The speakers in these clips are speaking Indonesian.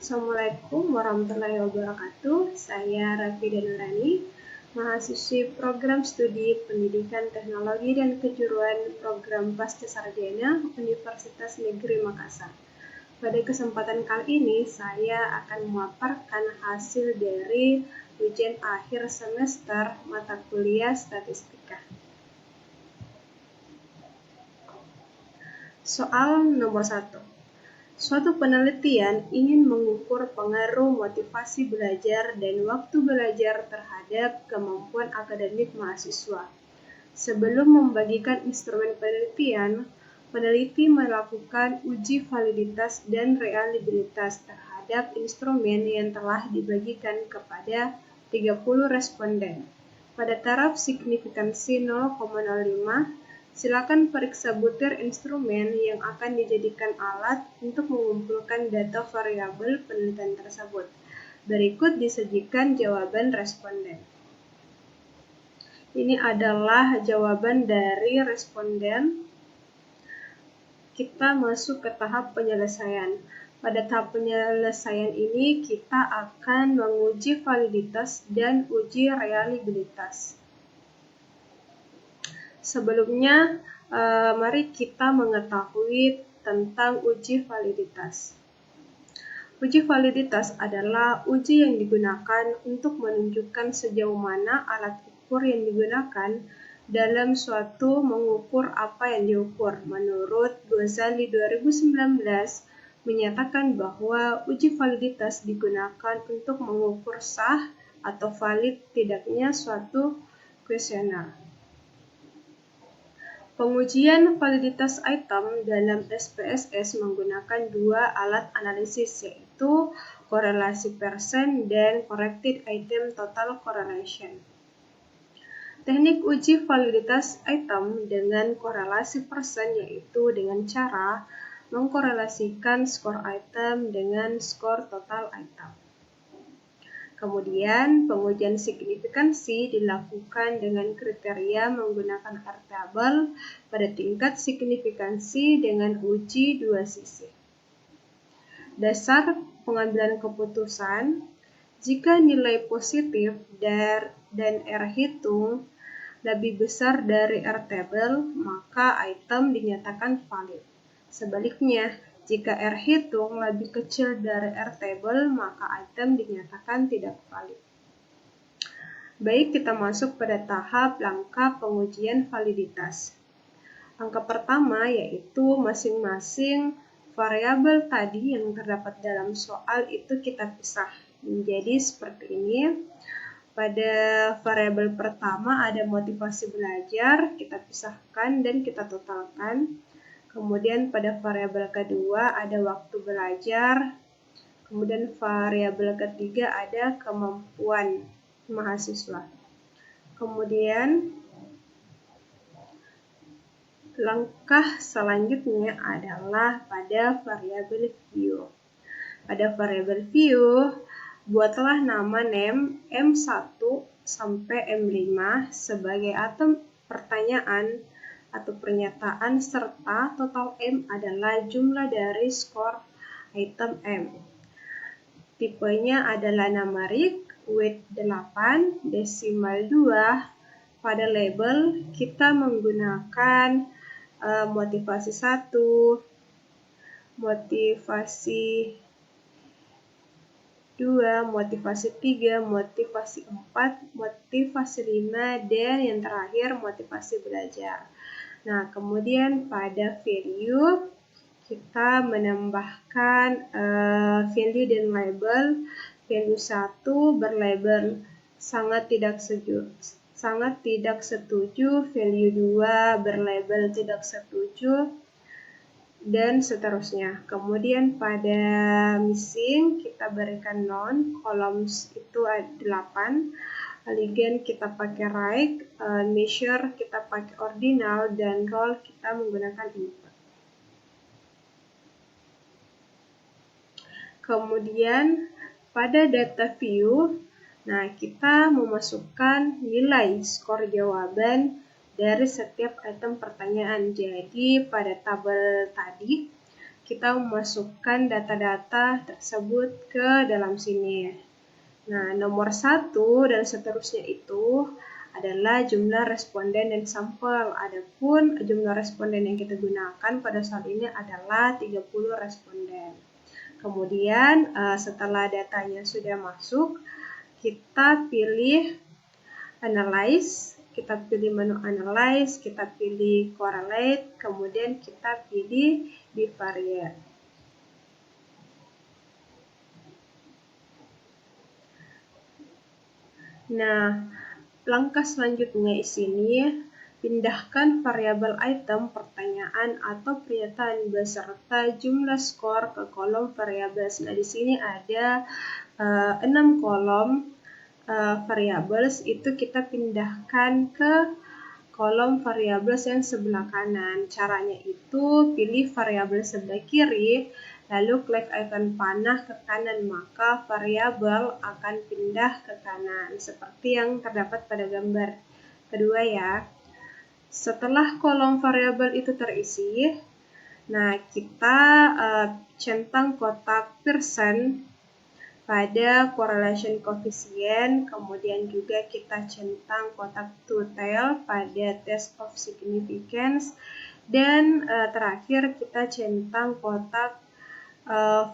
Assalamualaikum warahmatullahi wabarakatuh. Saya Rafida Nurani, mahasiswi program studi Pendidikan Teknologi dan Kejuruan Program Pasca Sarjana Universitas Negeri Makassar. Pada kesempatan kali ini, saya akan memaparkan hasil dari ujian akhir semester mata kuliah Statistika. Soal nomor 1. Suatu penelitian ingin mengukur pengaruh motivasi belajar dan waktu belajar terhadap kemampuan akademik mahasiswa. Sebelum membagikan instrumen penelitian, peneliti melakukan uji validitas dan reliabilitas terhadap instrumen yang telah dibagikan kepada 30 responden. Pada taraf signifikansi 0,05, silakan periksa butir instrumen yang akan dijadikan alat untuk mengumpulkan data variabel penelitian tersebut. Berikut disajikan jawaban responden. Ini adalah jawaban dari responden. Kita masuk ke tahap penyelesaian. Pada tahap penyelesaian ini kita akan menguji validitas dan uji reliabilitas. Sebelumnya, mari kita mengetahui tentang uji validitas. Uji validitas adalah uji yang digunakan untuk menunjukkan sejauh mana alat ukur yang digunakan dalam suatu mengukur apa yang diukur. Menurut Ghazali 2019 menyatakan bahwa uji validitas digunakan untuk mengukur sah atau valid tidaknya suatu kuesioner. Pengujian validitas item dalam SPSS menggunakan dua alat analisis, yaitu korelasi persen dan corrected item total correlation. Teknik uji validitas item dengan korelasi persen yaitu dengan cara mengkorelasikan skor item dengan skor total item. Kemudian, pengujian signifikansi dilakukan dengan kriteria menggunakan R-table pada tingkat signifikansi dengan uji dua sisi. Dasar pengambilan keputusan, jika nilai positif dan R hitung lebih besar dari R-table, maka item dinyatakan valid. Sebaliknya, jika R hitung lebih kecil dari R-table, maka item dinyatakan tidak valid. Baik, kita masuk pada tahap langkah pengujian validitas. Langkah pertama yaitu masing-masing variabel tadi yang terdapat dalam soal itu kita pisah menjadi seperti ini. Pada variabel pertama ada motivasi belajar, kita pisahkan dan kita totalkan. Kemudian pada variabel kedua ada waktu belajar. Kemudian variabel ketiga ada kemampuan mahasiswa. Kemudian langkah selanjutnya adalah pada variabel view. Pada variabel view, buatlah nama name M1 sampai M5 sebagai item pertanyaan atau pernyataan serta total M adalah jumlah dari skor item M. Tipenya adalah numerik, weight 8, desimal 2. Pada label kita menggunakan motivasi 1, motivasi 2, motivasi 3, motivasi 4, motivasi 5, dan yang terakhir motivasi belajar. Nah, kemudian pada value kita menambahkan value dan label. Value 1 berlabel sangat tidak setuju, value 2 berlabel tidak setuju, dan seterusnya. Kemudian pada missing kita berikan none, columns itu 8, ligand kita pakai right, measure kita pakai ordinal, dan role kita menggunakan input. Kemudian pada data view, nah kita memasukkan nilai skor jawaban dari setiap item pertanyaan. Jadi pada tabel tadi kita memasukkan data-data tersebut ke dalam sini. Nah, nomor 1 dan seterusnya itu adalah jumlah responden dan sampel. Adapun jumlah responden yang kita gunakan pada saat ini adalah 30 responden. Kemudian setelah datanya sudah masuk, kita pilih analyze, kita pilih menu analyze, kita pilih correlate, kemudian kita pilih bivariate. Nah, langkah selanjutnya di sini, pindahkan variabel item, pertanyaan, atau pernyataan beserta jumlah skor ke kolom variables. Nah, di sini ada 6 kolom variables, itu kita pindahkan ke kolom variables yang sebelah kanan. Caranya itu pilih variabel sebelah kiri, lalu klik icon panah ke kanan, maka variabel akan pindah ke kanan seperti yang terdapat pada gambar kedua ya. Setelah kolom variabel itu terisi, nah kita centang kotak persen pada correlation coefficient, kemudian juga kita centang kotak two-tail pada test of significance, dan terakhir kita centang kotak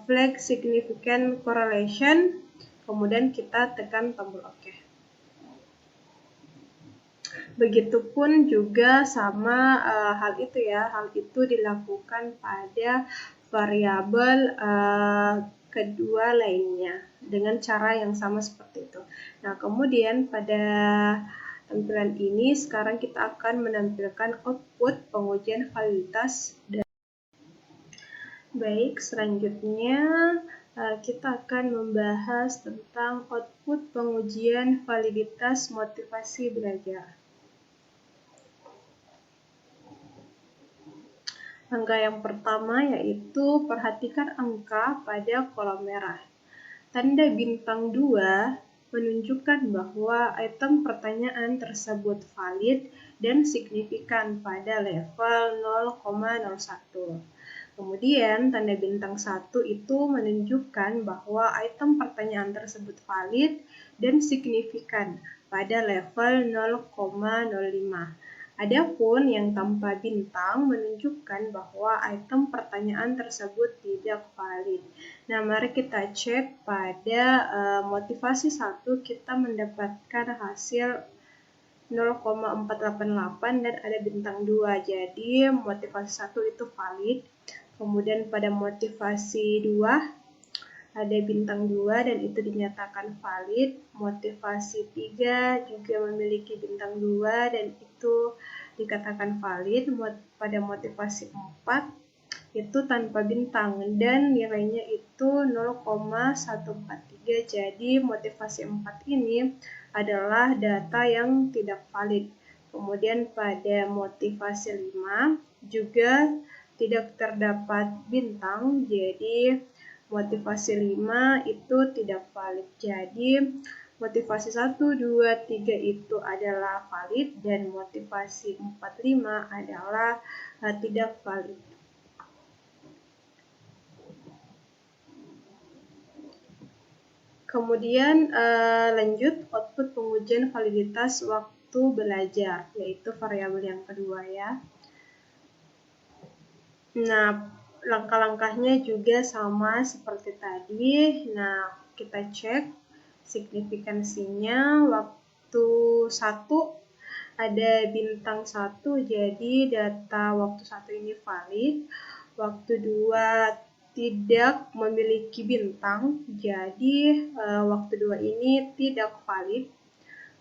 flag significant correlation, kemudian kita tekan tombol OK. Begitupun juga sama hal itu ya, hal itu dilakukan pada variabel kedua lainnya dengan cara yang sama seperti itu. Nah, kemudian pada tampilan ini sekarang kita akan menampilkan output pengujian validitas. Baik, selanjutnya kita akan membahas tentang output pengujian validitas motivasi belajar. Langkah yang pertama yaitu perhatikan angka pada kolom merah. Tanda bintang 2 menunjukkan bahwa item pertanyaan tersebut valid dan signifikan pada level 0,01. Kemudian tanda bintang 1 itu menunjukkan bahwa item pertanyaan tersebut valid dan signifikan pada level 0,05. Adapun yang tanpa bintang menunjukkan bahwa item pertanyaan tersebut tidak valid. Nah, mari kita cek pada motivasi 1, kita mendapatkan hasil 0,488 dan ada bintang 2. Jadi motivasi 1 itu valid. Kemudian pada motivasi 2 ada bintang 2 dan itu dinyatakan valid. Motivasi 3 juga memiliki bintang 2 dan itu dikatakan valid. Pada motivasi 4 itu tanpa bintang dan nilainya itu 0,143. Jadi motivasi 4 ini adalah data yang tidak valid. Kemudian pada motivasi 5 juga tidak terdapat bintang, jadi motivasi 5 itu tidak valid. Jadi motivasi 1, 2, 3 itu adalah valid dan motivasi 4, 5 adalah tidak valid. Kemudian lanjut output pengujian validitas waktu belajar, yaitu variabel yang kedua ya. Nah, langkah-langkahnya juga sama seperti tadi. Nah, kita cek signifikansinya. Waktu 1 ada bintang 1, jadi data waktu 1 ini valid. Waktu 2 tidak memiliki bintang, jadi waktu 2 ini tidak valid.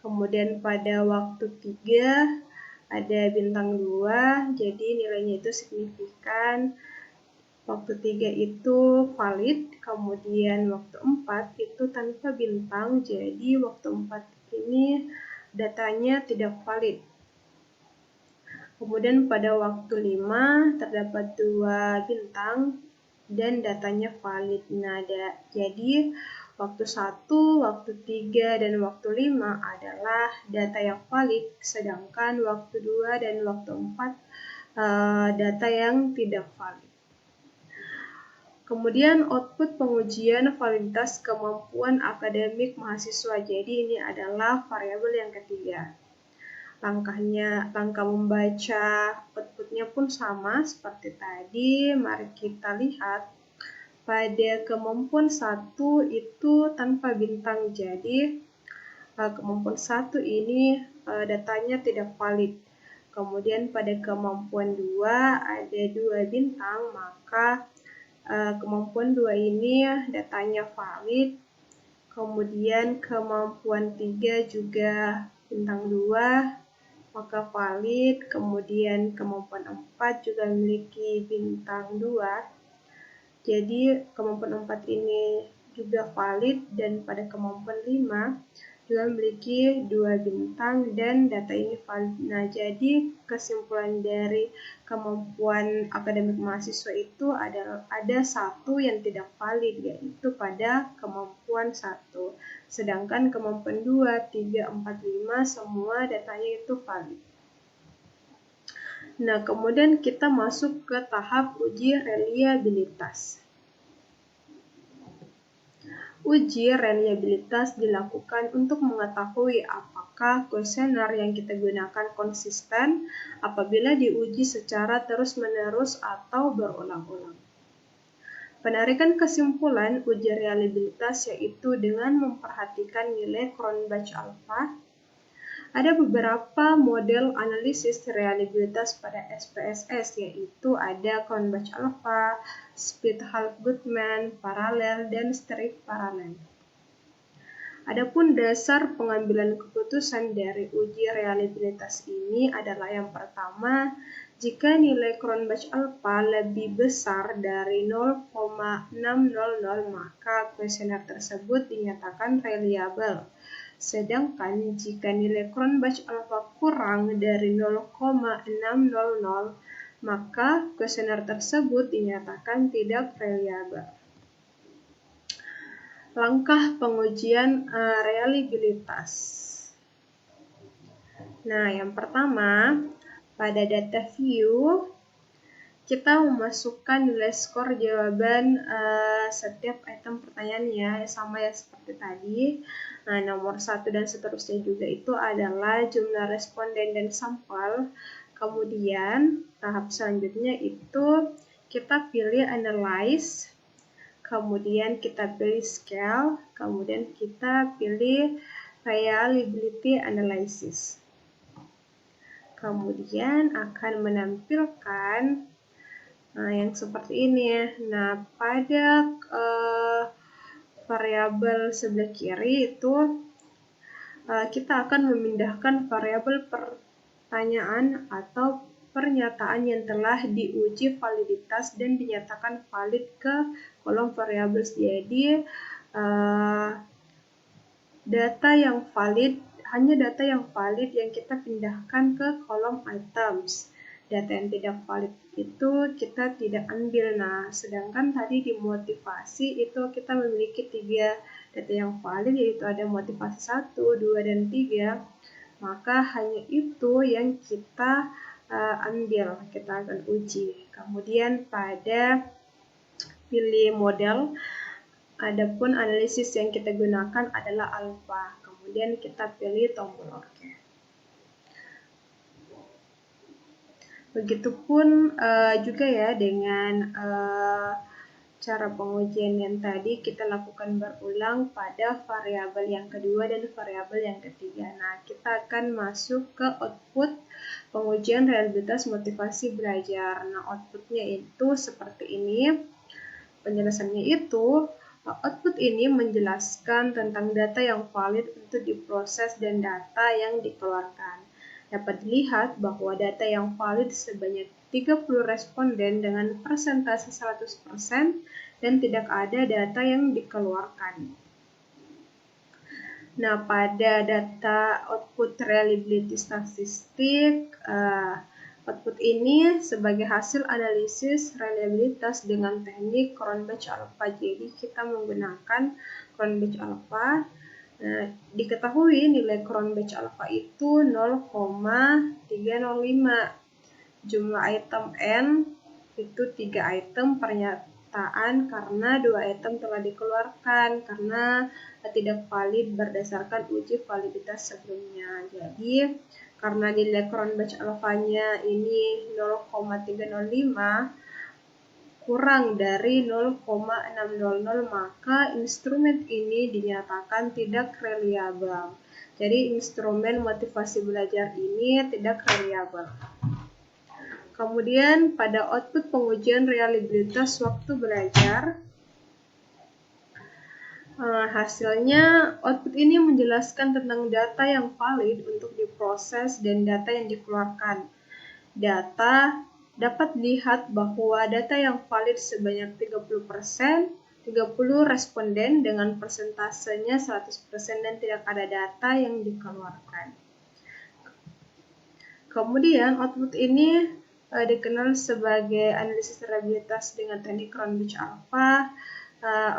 Kemudian pada waktu 3 ada bintang 2, jadi nilainya itu signifikan. Waktu 3 itu valid, kemudian waktu 4 itu tanpa bintang, jadi waktu 4 ini datanya tidak valid. Kemudian pada waktu 5 terdapat 2 bintang dan datanya valid. Nah, jadi waktu 1, waktu 3, dan waktu 5 adalah data yang valid, sedangkan waktu 2 dan waktu 4 data yang tidak valid. Kemudian output pengujian validitas kemampuan akademik mahasiswa. Jadi ini adalah variabel yang ketiga. Langkah membaca outputnya pun sama seperti tadi. Mari kita lihat pada kemampuan 1 itu tanpa bintang. Jadi kemampuan 1 ini datanya tidak valid. Kemudian pada kemampuan 2 ada 2 bintang, maka kemampuan 2 ini datanya valid. Kemudian kemampuan 3 juga bintang 2, maka valid. Kemudian kemampuan 4 juga memiliki bintang 2. Jadi kemampuan 4 ini juga valid, dan pada kemampuan 5 juga memiliki 2 bintang dan data ini valid. Nah, jadi kesimpulan dari kemampuan akademik mahasiswa itu ada 1 yang tidak valid, yaitu pada kemampuan 1. Sedangkan kemampuan 2, 3, 4, 5 semua datanya itu valid. Nah, kemudian kita masuk ke tahap uji reliabilitas. Uji reliabilitas dilakukan untuk mengetahui apakah kuesioner yang kita gunakan konsisten apabila diuji secara terus-menerus atau berulang-ulang. Penarikan kesimpulan uji reliabilitas yaitu dengan memperhatikan nilai Cronbach alpha. Ada beberapa model analisis reliabilitas pada SPSS, yaitu ada Cronbach alpha, Spitz-Hallgutman, paralel, dan strict paralel. Adapun dasar pengambilan keputusan dari uji reliabilitas ini adalah yang pertama, jika nilai Cronbach alpha lebih besar dari 0,600 maka kuesioner tersebut dinyatakan reliable. Sedangkan jika nilai Cronbach alpha kurang dari 0,600 maka kuesioner tersebut dinyatakan tidak reliable. Langkah pengujian reliabilitas. Nah, yang pertama, pada data view kita memasukkan nilai skor jawaban setiap item pertanyaannya, sama ya seperti tadi. Nah, nomor 1 dan seterusnya juga itu adalah jumlah responden dan sampel. Kemudian tahap selanjutnya itu kita pilih analyze, kemudian kita pilih scale, kemudian kita pilih reliability analysis. Kemudian akan menampilkan yang seperti ini ya. Nah, pada variabel sebelah kiri itu kita akan memindahkan variabel pertanyaan atau pernyataan yang telah diuji validitas dan dinyatakan valid ke kolom variabel. Jadi hanya data yang valid yang kita pindahkan ke kolom items. Data yang tidak valid itu kita tidak ambil. Nah, sedangkan tadi di motivasi itu kita memiliki 3 data yang valid, yaitu ada motivasi 1, 2, dan 3. Maka hanya itu yang kita ambil, kita akan uji. Kemudian pada pilih model, adapun analisis yang kita gunakan adalah alpha. Kemudian kita pilih tombol OK. Begitupun juga ya dengan cara pengujian yang tadi kita lakukan berulang pada variabel yang kedua dan variabel yang ketiga. Nah, kita akan masuk ke output pengujian reliabilitas motivasi belajar. Nah, outputnya itu seperti ini. Penjelasannya itu, output ini menjelaskan tentang data yang valid untuk diproses dan data yang dikeluarkan. Dapat dilihat bahwa data yang valid sebanyak 30 responden dengan persentase 100% dan tidak ada data yang dikeluarkan. Nah, pada data output reliability statistik, output ini sebagai hasil analisis reliabilitas dengan teknik Cronbach alpha. Jadi kita menggunakan Cronbach alpha. Nah, diketahui nilai Cronbach alpha itu 0,305. Jumlah item N itu 3 item, penciptaan karena 2 item telah dikeluarkan karena tidak valid berdasarkan uji validitas sebelumnya. Jadi karena nilai Cronbach alfanya ini 0,305 kurang dari 0,600, maka instrumen ini dinyatakan tidak reliable. Jadi instrumen motivasi belajar ini tidak reliable. Kemudian pada output pengujian reliabilitas waktu belajar, hasilnya output ini menjelaskan tentang data yang valid untuk diproses dan data yang dikeluarkan. Data dapat dilihat bahwa data yang valid sebanyak 30%, 30 responden dengan persentasenya 100% dan tidak ada data yang dikeluarkan. Kemudian output ini dikenal sebagai analisis reliabilitas dengan teknik Cronbach alpha.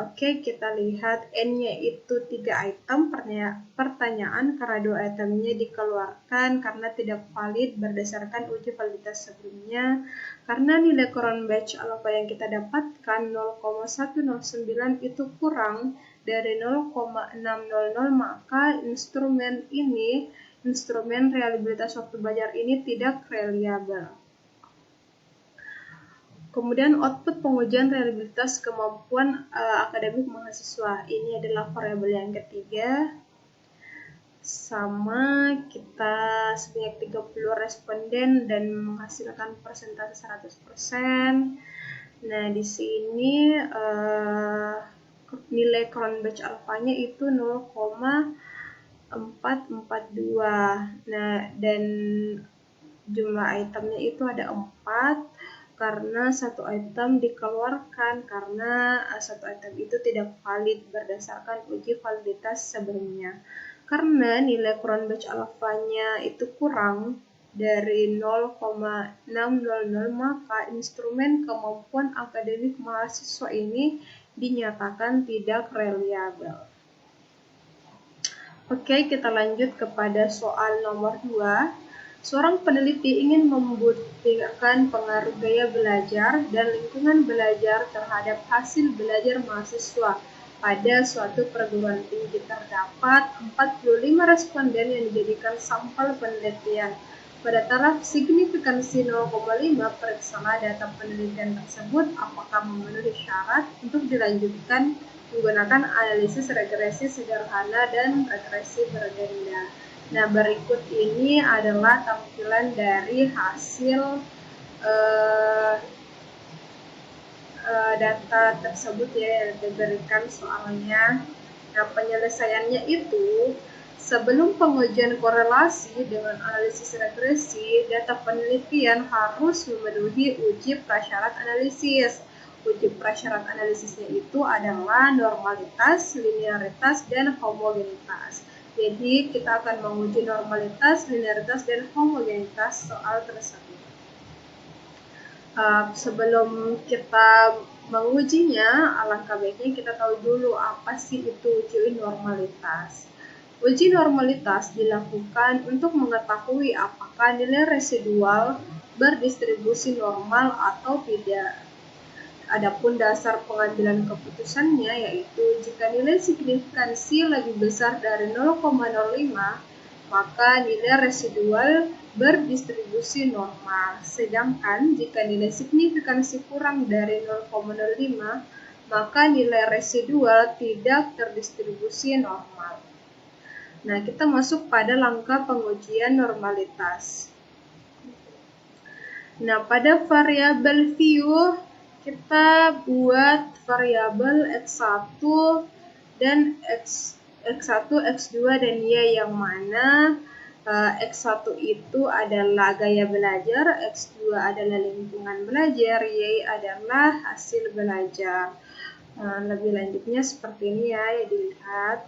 Oke, kita lihat N-nya itu 3 item. Pertanyaan karena 2 itemnya dikeluarkan karena tidak valid berdasarkan uji validitas sebelumnya. Karena nilai Cronbach alpha yang kita dapatkan 0,109 itu kurang dari 0,600, maka instrumen reliabilitas waktu belajar ini tidak reliable. Kemudian output pengujian reliabilitas kemampuan akademik mahasiswa. Ini adalah variabel yang ketiga. Sama kita sebanyak 30 responden dan menghasilkan persentase 100%. Nah, di sini nilai Cronbach alfanya itu 0,442. Nah, dan jumlah itemnya itu ada 4 karena 1 item dikeluarkan karena 1 item itu tidak valid berdasarkan uji validitas sebelumnya. Karena nilai Cronbach alfanya itu kurang dari 0,600, maka instrumen kemampuan akademik mahasiswa ini dinyatakan tidak reliable. Oke, kita lanjut kepada soal nomor 2. Seorang peneliti ingin membuktikan pengaruh gaya belajar dan lingkungan belajar terhadap hasil belajar mahasiswa pada suatu perguruan tinggi. Terdapat 45 responden yang dijadikan sampel penelitian. Pada taraf signifikansi 0,5, periksalah data penelitian tersebut apakah memenuhi syarat untuk dilanjutkan menggunakan analisis regresi sederhana dan regresi berganda. Nah, berikut ini adalah tampilan dari hasil data tersebut ya, yang diberikan soalnya. Nah, penyelesaiannya itu sebelum pengujian korelasi dengan analisis regresi, data penelitian harus memenuhi uji prasyarat analisis. Uji prasyarat analisisnya itu adalah normalitas, linearitas, dan homogenitas. Jadi kita akan menguji normalitas, linearitas, dan homogenitas soal tersebut. Sebelum kita mengujinya, alangkah baiknya kita tahu dulu apa sih itu uji normalitas. Uji normalitas dilakukan untuk mengetahui apakah nilai residual berdistribusi normal atau tidak. Adapun dasar pengambilan keputusannya yaitu jika nilai signifikansi lebih besar dari 0,05, maka nilai residual berdistribusi normal. Sedangkan jika nilai signifikansi kurang dari 0,05, maka nilai residual tidak terdistribusi normal. Nah, kita masuk pada langkah pengujian normalitas. Nah, pada variabel view kita buat variabel x1 dan x1, x2 dan y yang mana x1 itu adalah gaya belajar, x2 adalah lingkungan belajar, y adalah hasil belajar. Lebih lanjutnya seperti ini ya dilihat.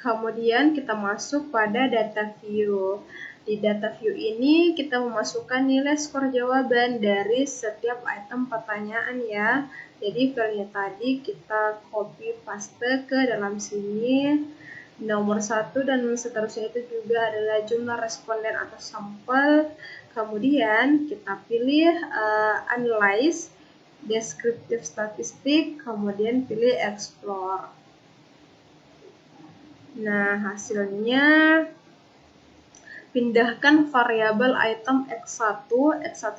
Kemudian kita masuk pada data view. Di data view ini kita memasukkan nilai skor jawaban dari setiap item pertanyaan ya. Jadi filenya tadi kita copy paste ke dalam sini. Nomor 1 dan seterusnya itu juga adalah jumlah responden atau sampel. Kemudian kita pilih Analyze, Descriptive Statistic, kemudian pilih Explore. Nah, hasilnya pindahkan variabel item X1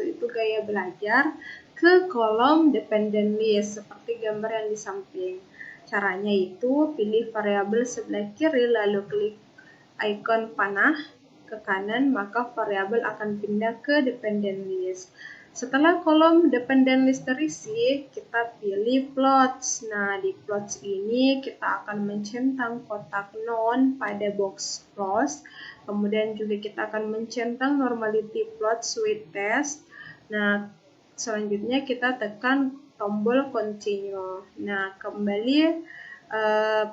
itu gaya belajar, ke kolom dependent list seperti gambar yang di samping. Caranya itu pilih variabel sebelah kiri lalu klik icon panah ke kanan, maka variabel akan pindah ke dependent list. Setelah kolom dependent list terisi, kita pilih plots. Nah, di plots ini kita akan mencentang kotak non pada box plots. Kemudian juga kita akan mencentang normality plots with test. Nah, selanjutnya kita tekan tombol continue. Nah, kembali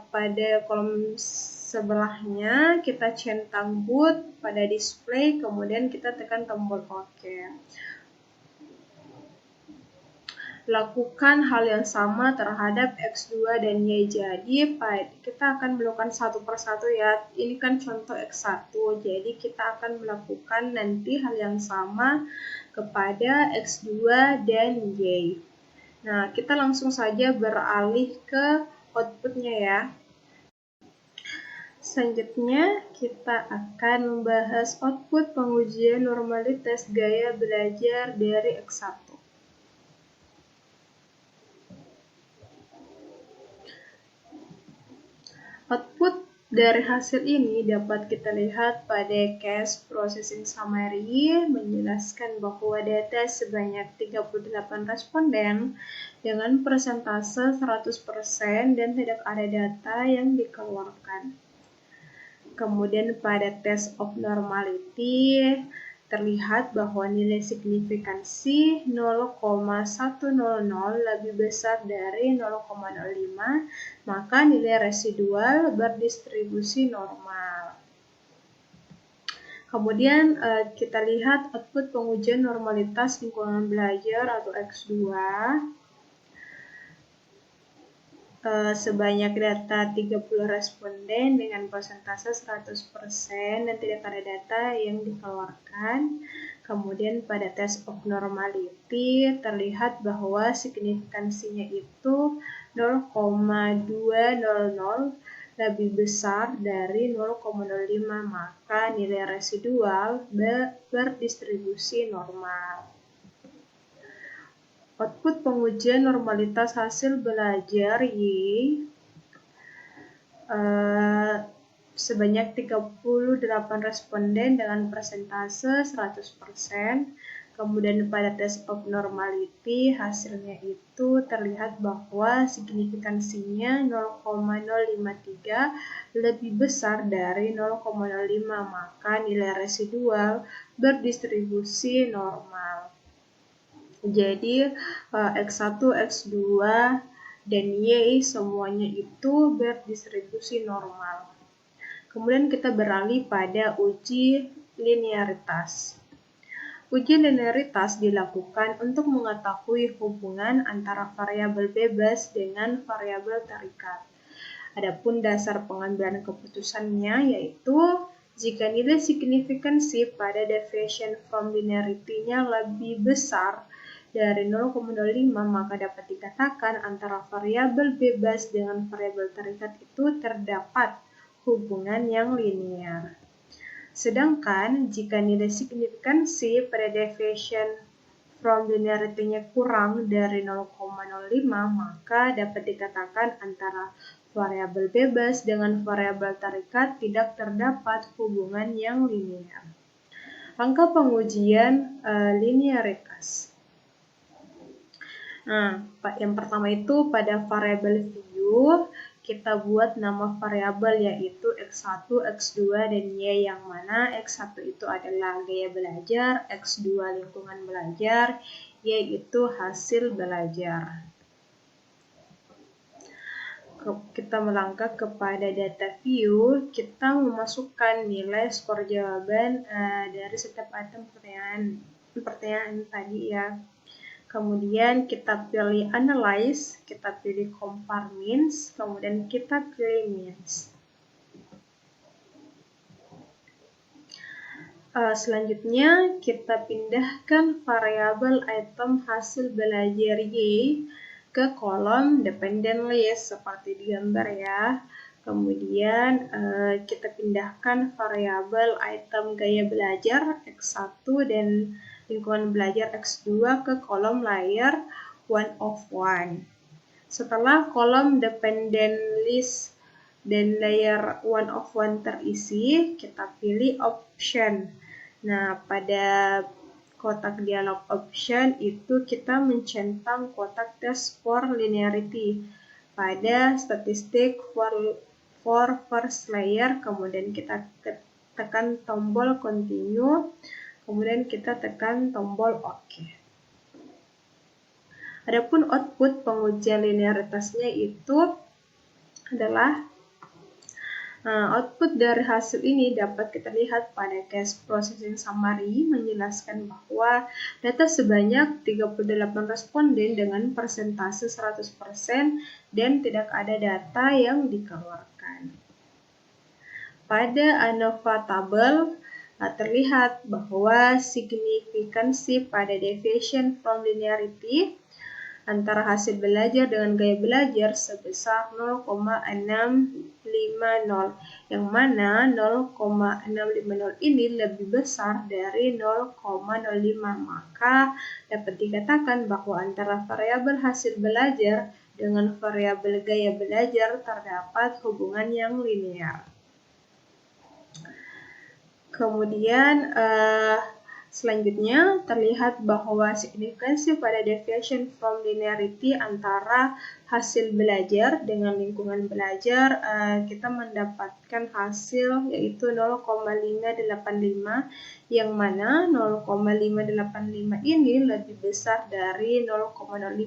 pada kolom sebelahnya kita centang boot pada display, kemudian kita tekan tombol OK. Lakukan hal yang sama terhadap X2 dan Y. Jadi kita akan melakukan satu persatu ya. Ini kan contoh X1, jadi kita akan melakukan nanti hal yang sama kepada X2 dan Y. Nah, kita langsung saja beralih ke outputnya ya. Selanjutnya, kita akan membahas output pengujian normalitas gaya belajar dari X1. Output dari hasil ini dapat kita lihat pada case processing summary, menjelaskan bahwa data sebanyak 38 responden dengan persentase 100% dan tidak ada data yang dikeluarkan. Kemudian pada test of normality terlihat bahwa nilai signifikansi 0,100 lebih besar dari 0,05, maka nilai residual berdistribusi normal. Kemudian kita lihat output pengujian normalitas lingkungan belajar atau X2. Sebanyak data 30 responden dengan persentase 100% dan tidak ada data yang dikeluarkan. Kemudian pada test of normality terlihat bahwa signifikansinya itu 0,200 lebih besar dari 0,05, maka nilai residual berdistribusi normal. Output pengujian normalitas hasil belajar Y sebanyak 38 responden dengan persentase 100%. Kemudian pada test of normality hasilnya itu terlihat bahwa signifikansinya 0,053 lebih besar dari 0,05, maka nilai residual berdistribusi normal. Jadi X1, X2, dan Y semuanya itu berdistribusi normal. Kemudian kita beralih pada uji linearitas. Uji linearitas dilakukan untuk mengetahui hubungan antara variabel bebas dengan variabel terikat. Adapun dasar pengambilan keputusannya yaitu jika nilai signifikansi pada deviation from linearity-nya lebih besar dari 0,05, maka dapat dikatakan antara variabel bebas dengan variabel terikat itu terdapat hubungan yang linear. Sedangkan jika nilai signifikansi pada deviation from linearity-nya kurang dari 0,05, maka dapat dikatakan antara variabel bebas dengan variabel terikat tidak terdapat hubungan yang linear. Langkah pengujian linearitas. Nah, yang pertama itu pada variabel view, kita buat nama variabel yaitu X1, X2, dan Y, yang mana X1 itu adalah gaya belajar, X2 lingkungan belajar, Y itu hasil belajar. Kita melangkah kepada data view, kita memasukkan nilai skor jawaban dari setiap item pertanyaan tadi ya. Kemudian kita pilih analyze, kita pilih compare means, kemudian kita pilih means. Selanjutnya kita pindahkan variabel item hasil belajar Y ke kolom dependent list seperti di gambar ya. Kemudian kita pindahkan variabel item gaya belajar X1 dan lingkungan belajar X2 ke kolom layer 1 of 1. Setelah kolom dependent list dan layer 1 of 1 terisi, kita pilih option. Nah, pada kotak dialog option itu kita mencentang kotak test for linearity pada statistik for first layer, kemudian kita tekan tombol continue, kemudian kita tekan tombol OK. Adapun output pengujian linearitasnya itu adalah output dari hasil ini dapat kita lihat pada case processing summary menjelaskan bahwa data sebanyak 38 responden dengan persentase 100% dan tidak ada data yang dikeluarkan. Pada ANOVA tabel terlihat bahwa signifikansi pada deviation from linearity antara hasil belajar dengan gaya belajar sebesar 0,650, yang mana 0,650 ini lebih besar dari 0,05, maka dapat dikatakan bahwa antara variabel hasil belajar dengan variabel gaya belajar terdapat hubungan yang linear. Kemudian selanjutnya terlihat bahwa signifikansi pada deviation from linearity antara hasil belajar dengan lingkungan belajar kita mendapatkan hasil yaitu 0,585, yang mana 0,585 ini lebih besar dari 0,05,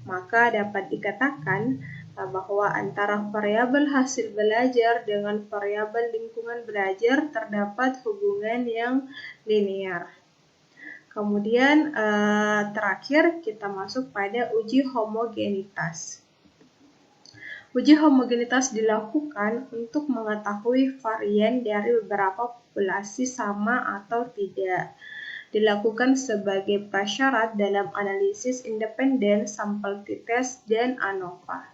maka dapat dikatakan bahwa antara variabel hasil belajar dengan variabel lingkungan belajar terdapat hubungan yang linear. Kemudian terakhir kita masuk pada uji homogenitas. Uji homogenitas dilakukan untuk mengetahui varian dari beberapa populasi sama atau tidak. Dilakukan sebagai prasyarat dalam analisis independen, sampel t-test, dan ANOVA.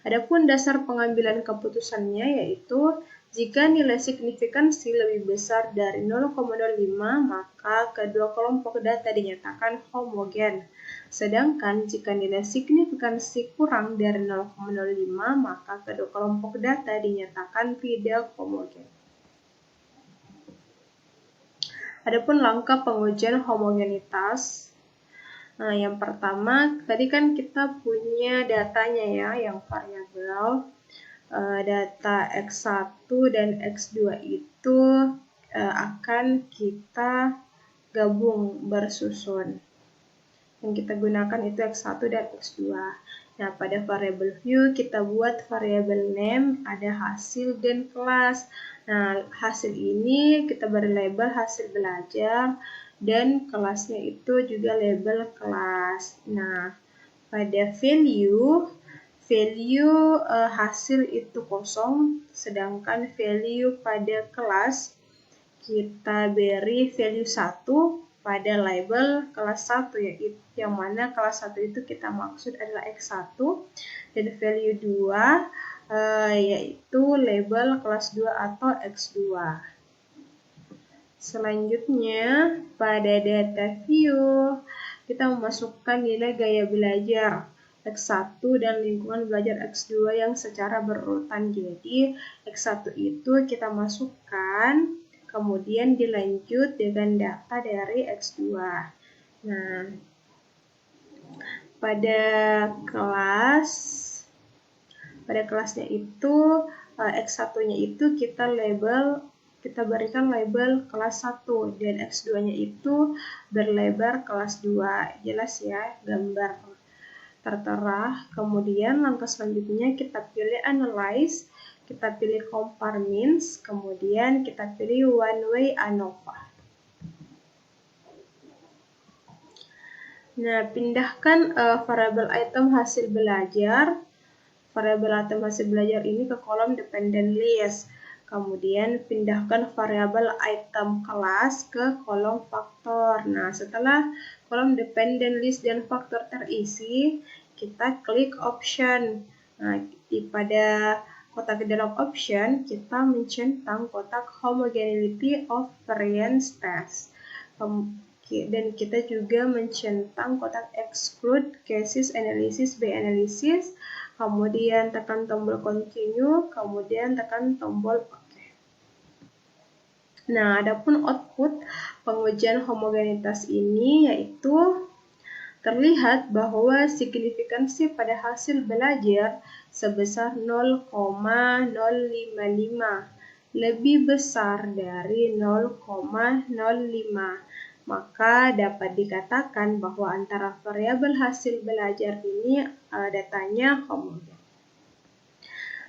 Adapun dasar pengambilan keputusannya yaitu jika nilai signifikansi lebih besar dari 0,05 maka kedua kelompok data dinyatakan homogen. Sedangkan jika nilai signifikansi kurang dari 0,05 maka kedua kelompok data dinyatakan tidak homogen. Adapun langkah pengujian homogenitas. Nah, yang pertama, tadi kan kita punya datanya ya, yang variabel data X1 dan X2 itu akan kita gabung bersusun. Yang kita gunakan itu X1 dan X2. Nah, pada variabel view kita buat variabel name, ada hasil dan kelas. Nah, hasil ini kita beri label hasil belajar, dan kelasnya itu juga label kelas. Nah, pada value hasil itu kosong, sedangkan value pada kelas kita beri value 1 pada label kelas 1, yaitu yang mana kelas 1 itu kita maksud adalah X1, dan value 2 yaitu label kelas 2 atau X2. Selanjutnya, pada data view, kita memasukkan nilai gaya belajar X1 dan lingkungan belajar X2 yang secara berurutan. Jadi, X1 itu kita masukkan, kemudian dilanjut dengan data dari X2. Nah, pada kelasnya itu, X1-nya itu kita berikan label kelas 1 dan X2-nya itu berlabel kelas 2. Jelas ya, gambar tertera. Kemudian langkah selanjutnya kita pilih analyze, kita pilih compare means, kemudian kita pilih one way ANOVA. Nah, pindahkan variabel item hasil belajar. Variabel item hasil belajar ini ke kolom dependent list. Kemudian pindahkan variabel item kelas ke kolom faktor. Nah, setelah kolom dependent list dan faktor terisi, kita klik option. Nah, pada kotak dalam option, kita mencentang kotak homogeneity of variance test. Dan kita juga mencentang kotak exclude cases analysis by analysis, kemudian tekan tombol continue, kemudian tekan tombol OK. Nah, adapun output pengujian homogenitas ini yaitu terlihat bahwa signifikansi pada hasil belajar sebesar 0,055 lebih besar dari 0,05. Maka dapat dikatakan bahwa antara variabel hasil belajar ini datanya homogen.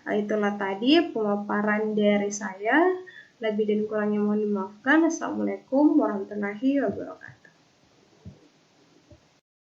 Itulah tadi pemaparan dari saya. Lebih dan kurangnya mohon dimaafkan. Assalamualaikum warahmatullahi wabarakatuh.